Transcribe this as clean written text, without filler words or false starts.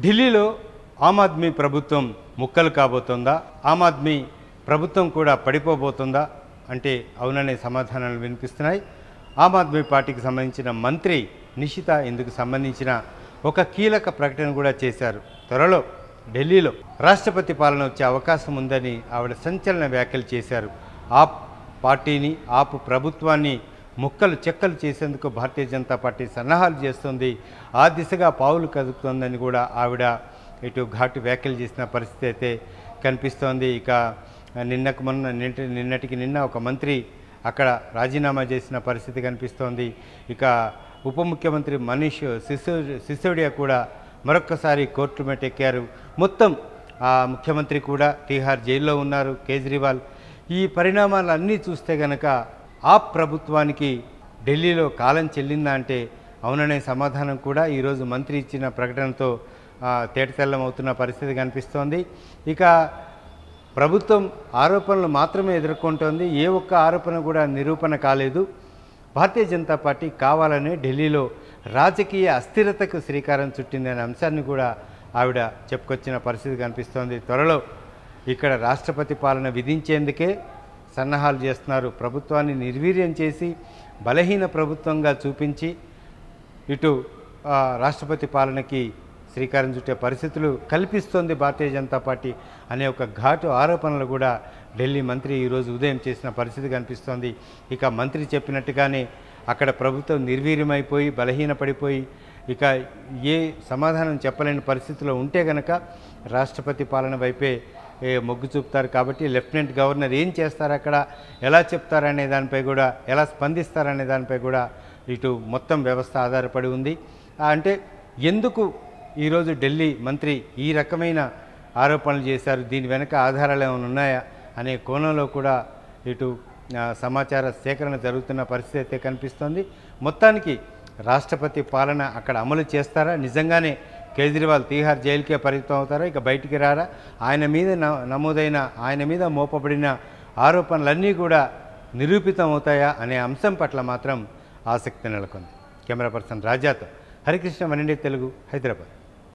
ఢిల్లీలో ఆమ్ ఆద్మీ ప్రభుత్వం ముక్కలు కాబోతుందా? ఆమ్ ఆద్మీ ప్రభుత్వం కూడా పడిపోబోతుందా అంటే అవుననే సమాధానాలు వినిపిస్తున్నాయి. ఆమ్ ఆద్మీ పార్టీకి సంబంధించిన మంత్రి నిషిత ఇందుకు సంబంధించిన ఒక కీలక ప్రకటన కూడా చేశారు. త్వరలో ఢిల్లీలో రాష్ట్రపతి పాలన వచ్చే అవకాశం ఉందని ఆవిడ సంచలన వ్యాఖ్యలు చేశారు. ఆప్ పార్టీని, ఆప్ ప్రభుత్వాన్ని ముక్కలు చెక్కలు చేసేందుకు భారతీయ జనతా పార్టీ సన్నాహాలు చేస్తుంది, ఆ దిశగా పావులు కదుపుతోందని కూడా ఆవిడ ఇటు ఘాటు వ్యాఖ్యలు చేసిన పరిస్థితి అయితే కనిపిస్తోంది. ఇక నిన్నటికి నిన్న ఒక మంత్రి అక్కడ రాజీనామా చేసిన పరిస్థితి కనిపిస్తోంది. ఇక ఉప ముఖ్యమంత్రి మనీష్ సిసోడియా కూడా మరొక్కసారి కోర్టు మెట్టెక్కారు. మొత్తం ఆ ముఖ్యమంత్రి కూడా తీహార్ జైల్లో ఉన్నారు, కేజ్రీవాల్. ఈ పరిణామాలన్నీ చూస్తే గనక ఆప్ ప్రభుత్వానికి ఢిల్లీలో కాలం చెల్లిందా అంటే అవుననే సమాధానం కూడా ఈరోజు మంత్రి ఇచ్చిన ప్రకటనతో తేటతెల్లం అవుతున్న పరిస్థితి కనిపిస్తోంది. ఇక ప్రభుత్వం ఆరోపణలు మాత్రమే ఎదుర్కొంటోంది, ఏ ఒక్క ఆరోపణ కూడా నిరూపణ కాలేదు. భారతీయ జనతా పార్టీ కావాలనే ఢిల్లీలో రాజకీయ అస్థిరతకు శ్రీకారం చుట్టిందనే అంశాన్ని కూడా ఆవిడ చెప్పుకొచ్చిన పరిస్థితి కనిపిస్తోంది. త్వరలో ఇక్కడ రాష్ట్రపతి పాలన విధించేందుకే సన్నాహాలు చేస్తున్నారు. ప్రభుత్వాన్ని నిర్వీర్యం చేసి బలహీన ప్రభుత్వంగా చూపించి ఇటు రాష్ట్రపతి పాలనకి శ్రీకారం చుట్టే పరిస్థితులు కల్పిస్తోంది భారతీయ జనతా పార్టీ అనే ఒక ఘాటు ఆరోపణలు కూడా ఢిల్లీ మంత్రి ఈరోజు ఉదయం చేసిన పరిస్థితి కనిపిస్తోంది. ఇక మంత్రి చెప్పినట్టుగానే అక్కడ ప్రభుత్వం నిర్వీర్యమైపోయి బలహీనపడిపోయి ఇక ఏ సమాధానం చెప్పలేని పరిస్థితిలో ఉంటే గనక రాష్ట్రపతి పాలన వైపే మొగ్గు చూపుతారు. కాబట్టి లెఫ్టినెంట్ గవర్నర్ ఏం చేస్తారు, అక్కడ ఎలా చెప్తారనే దానిపై కూడా, ఎలా స్పందిస్తారనే దానిపై కూడా ఇటు మొత్తం వ్యవస్థ ఆధారపడి ఉంది. అంటే ఎందుకు ఈరోజు ఢిల్లీ మంత్రి ఈ రకమైన ఆరోపణలు చేశారు, దీని వెనక ఆధారాలు ఏమైనా ఉన్నాయా అనే కోణంలో కూడా ఇటు సమాచార సేకరణ జరుగుతున్న పరిస్థితి అయితే కనిపిస్తోంది. మొత్తానికి రాష్ట్రపతి పాలన అక్కడ అమలు చేస్తారా, నిజంగానే కేజ్రీవాల్ తీహార్ జైలుకే పరిమితం అవుతారా, ఇక బయటికి రారా, ఆయన మీద మోపబడిన ఆరోపణలన్నీ కూడా నిరూపితం అవుతాయా అనే అంశం పట్ల మాత్రం ఆసక్తి నెలకొంది. కెమెరా పర్సన్ రాజాతో హరికృష్ణ, వన్ ఇండియా తెలుగు, హైదరాబాద్.